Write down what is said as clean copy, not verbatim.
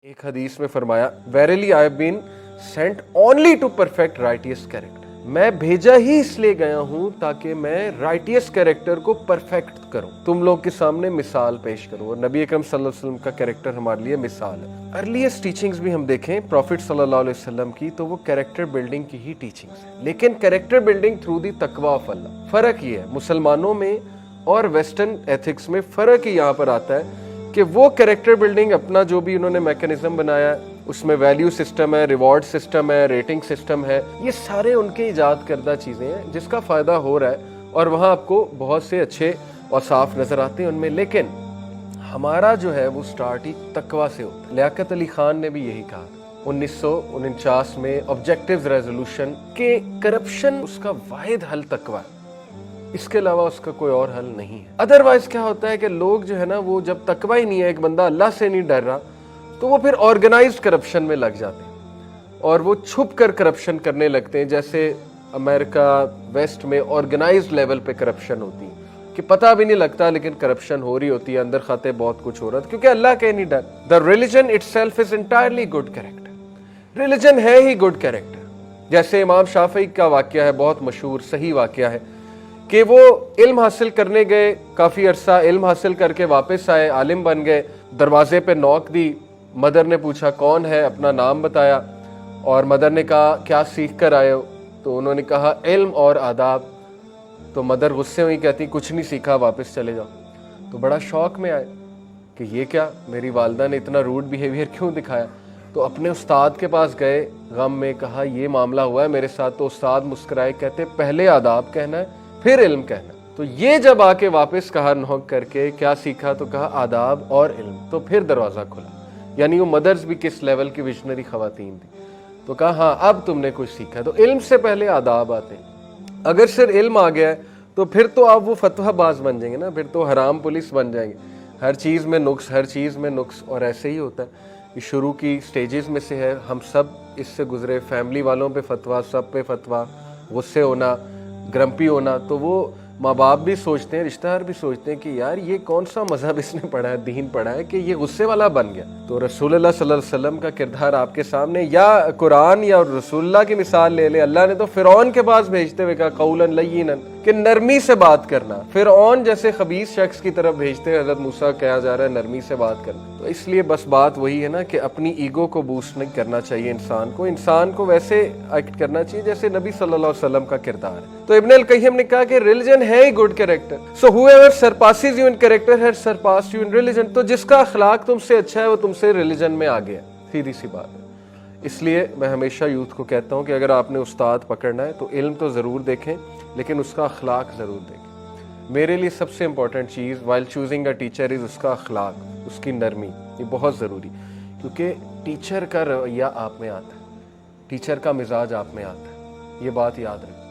ایک حدیث میں فرمایا verily I have been sent only to perfect righteous character, میں بھیجا ہی اس لیے گیا ہوں تاکہ میں رائٹیس کیریکٹر کو پرفیکٹ کروں، تم لوگ کے سامنے مثال پیش کروں، اور نبی اکرم صلی اللہ علیہ وسلم کا کیریکٹر ہمارے لیے مثال ہے۔ ارلیسٹ ٹیچنگز بھی ہم دیکھیں پروفٹ صلی اللہ علیہ وسلم کی تو وہ کیریکٹر بلڈنگ کی ہی ٹیچنگز ہیں، لیکن کیریکٹر بلڈنگ تھرو دی تقوی آف اللہ۔ فرق یہ ہے مسلمانوں میں اور ویسٹرن ایتھکس میں، فرق ہی یہاں پر آتا ہے کہ وہ کیریکٹر بلڈنگ اپنا جو بھی انہوں نے میکینزم بنایا ہے، اس میں ویلیو سسٹم ہے، ریوارڈ سسٹم ہے، ریٹنگ سسٹم ہے، یہ سارے ان کے ایجاد کردہ چیزیں ہیں جس کا فائدہ ہو رہا ہے، اور وہاں آپ کو بہت سے اچھے اور صاف نظر آتے ہیں ان میں، لیکن ہمارا جو ہے وہ سٹارٹ ہی تقوی سے ہوتا ہے۔ لیاقت علی خان نے بھی یہی کہا 1949 میں آبجیکٹیوز ریزولوشن کہ کرپشن اس کا واحد حل تقوی ہے، اس کے علاوہ اس کا کوئی اور حل نہیں ہے۔ ادروائز کیا ہوتا ہے کہ لوگ جو ہے نا وہ جب تقوی ہی نہیں ہے، ایک بندہ اللہ سے نہیں ڈر رہا، تو وہ پھر آرگنائزڈ کرپشن میں لگ جاتے ہیں اور وہ چھپ کر کرپشن کرنے لگتے ہیں، جیسے امریکہ ویسٹ میں آرگنائزڈ لیول پہ کرپشن ہوتی ہے کہ پتہ بھی نہیں لگتا لیکن کرپشن ہو رہی ہوتی ہے، اندر خاتے بہت کچھ ہو رہا ہے کیونکہ اللہ کے نہیں ڈر۔ The religion it self is entirely good character, religion ہے ہی گڈ کیریکٹر۔ جیسے امام شافعی کا واقعہ ہے، بہت مشہور صحیح واقعہ ہے کہ وہ علم حاصل کرنے گئے، کافی عرصہ علم حاصل کر کے واپس آئے، عالم بن گئے، دروازے پہ نوک دی، مدر نے پوچھا کون ہے، اپنا نام بتایا، اور مدر نے کہا کیا سیکھ کر آئے ہو؟ تو انہوں نے کہا علم اور آداب۔ تو مدر غصے ہوئی، کہتی کچھ نہیں سیکھا، واپس چلے جاؤ۔ تو بڑا شوق میں آئے کہ یہ کیا، میری والدہ نے اتنا روڈ بیہیویئر کیوں دکھایا؟ تو اپنے استاد کے پاس گئے، غم میں کہا یہ معاملہ ہوا ہے میرے ساتھ۔ تو استاد مسکرائے، کہتے پہلے آداب کہنا ہے پھر علم کہنا۔ تو یہ جب آ کے واپس کہا نوک کر کے کیا سیکھا، تو کہا آداب اور علم، تو پھر دروازہ کھلا۔ یعنی وہ مدرز بھی کس لیول کی ویژنری خواتین تھی۔ تو کہا ہاں اب تم نے کچھ سیکھا، تو علم سے پہلے آداب آتے ہیں۔ اگر صرف علم آ گیا ہے تو پھر تو آپ وہ فتویٰ باز بن جائیں گے نا، پھر تو حرام پولیس بن جائیں گے، ہر چیز میں نقص، ہر چیز میں نقص۔ اور ایسے ہی ہوتا ہے، یہ شروع کی سٹیجز میں سے ہے، ہم سب اس سے گزرے، فیملی والوں پہ فتویٰ، سب پہ فتویٰ، غصے ہونا، گرمپی ہونا۔ تو وہ ماں باپ بھی سوچتے ہیں، رشتہ دار بھی سوچتے ہیں کہ یار یہ کون سا مذہب اس نے پڑھا ہے، دین پڑھا ہے کہ یہ غصے والا بن گیا۔ تو رسول اللہ صلی اللہ علیہ وسلم کا کردار آپ کے سامنے، یا قرآن یا رسول اللہ کی مثال لے لے۔ اللہ نے تو فرعون کے پاس بھیجتے ہوئے کہا قولا لینا، کہ نرمی سے بات کرنا۔ فرعون جیسے خبیث شخص کی طرف بھیجتے ہیں، حضرت موسیٰ کہا جا رہا ہے نرمی سے بات کرنا۔ تو اس لیے بس بات وہی ہے نا کہ اپنی ایگو کو بوسٹ نہیں کرنا چاہیے انسان کو ویسے ایکٹ کرنا چاہیے جیسے نبی صلی اللہ علیہ وسلم کا کردار ہے۔ تو ابن القیم نے کہا کہ ریلیجن ہے ہی good character, so whoever surpasses you in character has surpassed you in religion۔ تو جس کا اخلاق تم سے اچھا ہے وہ تم سے ریلیجن میں آگے ہے، سیدھی سی بات ہے۔ اس لیے میں ہمیشہ یوتھ کو کہتا ہوں کہ اگر آپ نے استاد پکڑنا ہے تو علم تو ضرور دیکھیں لیکن اس کا اخلاق ضرور دیکھیں۔ میرے لیے سب سے امپورٹنٹ چیز while choosing a teacher is اس کا اخلاق، اس کی نرمی، یہ بہت ضروری، کیونکہ ٹیچر کا رویہ آپ میں آتا ہے، ٹیچر کا مزاج آپ میں آتا ہے، یہ بات یاد رکھیں۔